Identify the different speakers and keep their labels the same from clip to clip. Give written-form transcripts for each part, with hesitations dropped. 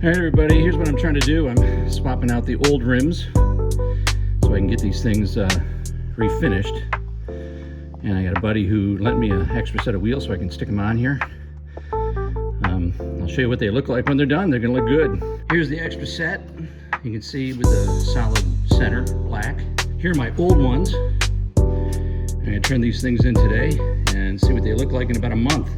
Speaker 1: All right, everybody, here's what I'm trying to do. I'm swapping out the old rims so I can get these things refinished. And I got a buddy who lent me an extra set of wheels so I can stick them on here. I'll show you what they look like when they're done. They're gonna look good. Here's the extra set. You can see with the solid center, black. Here are my old ones. I'm gonna turn these things in today and see what they look like in about a month.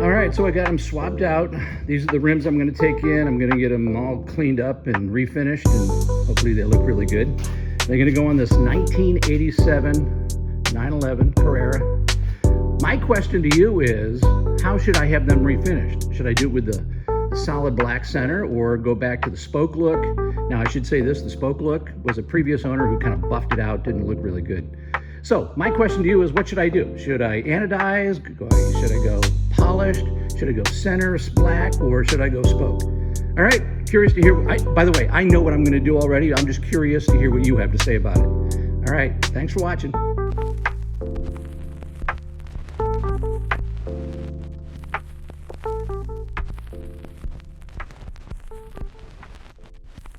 Speaker 1: All right, so I got them swapped out. These are the rims I'm going to take in. I'm going to get them all cleaned up and refinished, and hopefully they look really good. They're going to go on this 1987 911 Carrera. My question to you is, how should I have them refinished? Should I do it with the solid black center or go back to the spoke look? Now, I should say this, the spoke look was a previous owner who kind of buffed it out, didn't look really good. So my question to you is, what should I do? Should I anodize? Should I go polished? Should I go center black, or should I go spoke? All right, curious to hear. By the way, I know what I'm going to do already. I'm just curious to hear what you have to say about it. All right, thanks for watching.